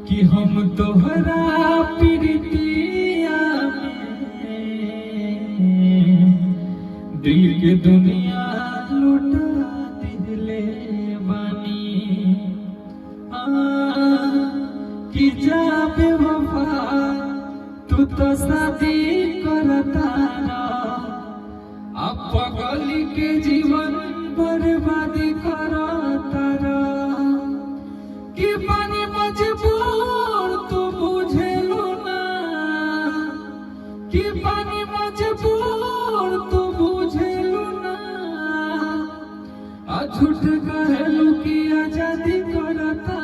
कि हम तोहरा प्रीतिया में दिल के दुनिया लुटा दिले बानी कि जा बेवफा तू तो शादी करता अब पगली के जीवन बर्बादी करता कि पानी मजबूर तू बुझेलू ना कि पानी मजबूर तू बुझेलू ना आ झूठ कहलू कि आजादी करता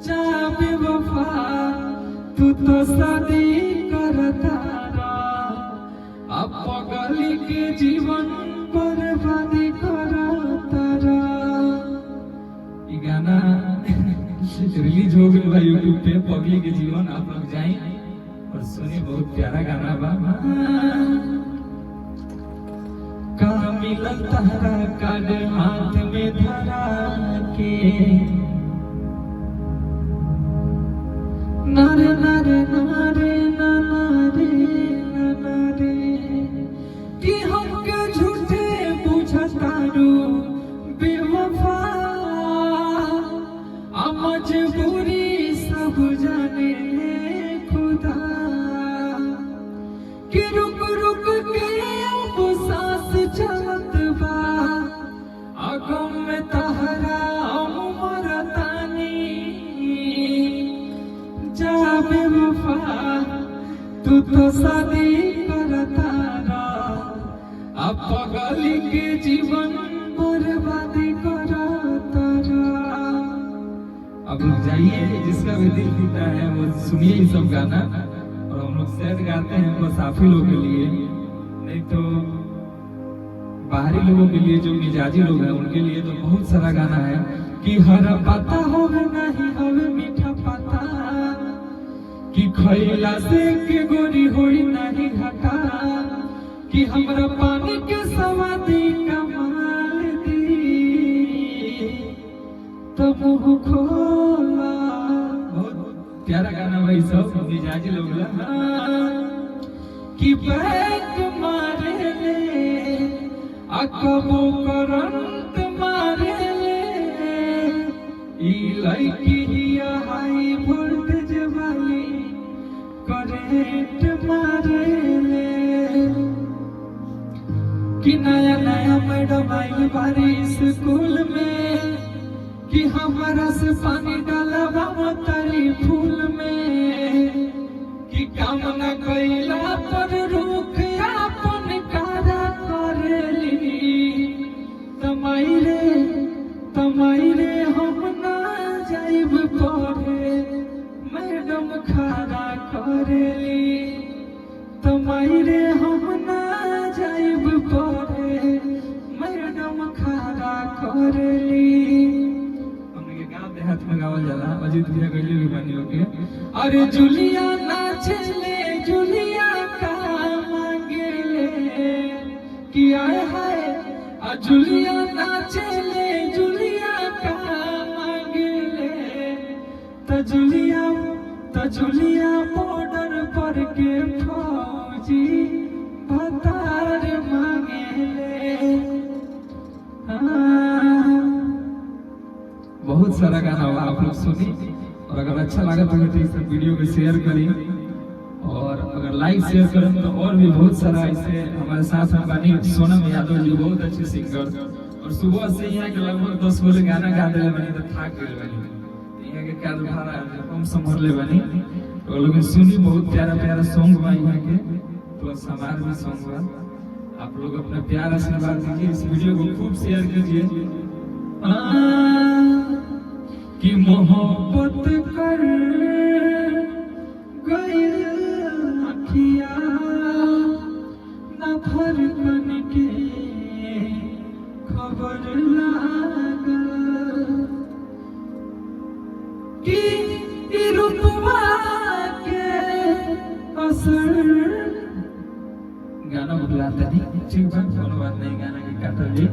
जा बेवफा तू तो शादी करता अब पगली के जीवन बर्बादी करता। ये गाना रिलीज हो गया भाई यूट्यूब पे, पगली के जीवन आप लोग जाएं और सुनिए, बहुत प्यारा गाना बा। का मिलल तारा कार्ड हाथ में धरा के नारे नारे नारे नारे नारे कि हमके झूठे बुझतारू बेवफा मजबूरी सब जाने खुदा कि रुक रुक के अब सांस चलत बा अगम में तहरा मरतानी जा बेवफा तू तो शादी करता अब पगली के जीवन बर्बादी करता। अब लोग जाइए, जिसका भी दिल टूटा है वो सुनिए ये सब गाना। और हम लोग सैड गाते हैं बस आप ही लोगों के लिए, नहीं तो बाहरी लोगों के लिए, जो मिजाजी लोग हैं उनके लिए तो बहुत सारा गाना है कि हरा पता होवे नहीं होवे मीठा पता कि खैला से के गोरी होई नहीं घटा कि हमरा पानी के सवादी कमाल दी तो मुँह खोला। बहुत प्यारा गाना भाई, सब मिजाजी लोग कि बैक मारे ले अकबो करंट मारे ले ई लड़की हिया हाई वोल्टेज वाली करेंट मारे ले कि नया नया मैडम आई बारी स्कूल में कि हमारा से पानी डाला तारी फूल में कि काम न कैला पर रुख अपन कारा करेली तमाई रे हम ना जाइब पढ़े मैडम खारा करेली तमाई रे हम ना जाइब पढ़े मैडम खारा करेली। हाथ में गावल जाला अजीत भैया गइले भी बनी होके अरे जुलिया नाचले जुलिया का मांगेले कि आए हाय आ जुलिया नाचले जुलिया का मांगेले त जुलिया बॉर्डर पर के फौजी भतार मांगेले। बहुत सारा गाना हुआ, आप लोग सुनी और अगर अच्छा लगा तो इस वीडियो को शेयर करें और अगर लाइक शेयर करें तो और भी बहुत सारा ऐसे हमारे साथ में बनी सोनम यादव जी बहुत अच्छे सिंगर और सुबह से यहाँ के लगभग 10 बोले गाना गा दे बनी तो थाक गए बनी यहाँ के काल भाड़ा कम संभर ले बनी तो लोग सुनी बहुत प्यारा प्यारा सॉन्ग बा यहाँ के प्लस हमारा भी सॉन्ग बा। आप लोग अपना प्यार आशीर्वाद दीजिए, इस वीडियो को खूब शेयर कीजिए कि मोहब्बत कर गई अखिया न धड़कन के खबर लागल कि रुतबा के असर। गाना बुलाता नहीं ठीक बा, कोनो बात नहीं, गाना के काटल जी।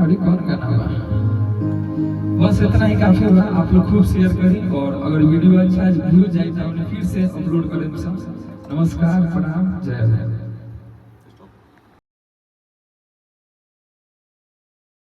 अरे कौन गाना बा? बस इतना ही काफी होगा। आप लोग खूब शेयर करें और अगर वीडियो अच्छा व्यू जाए तो फिर से अपलोड करें। नमस्कार, प्रणाम, जय जय।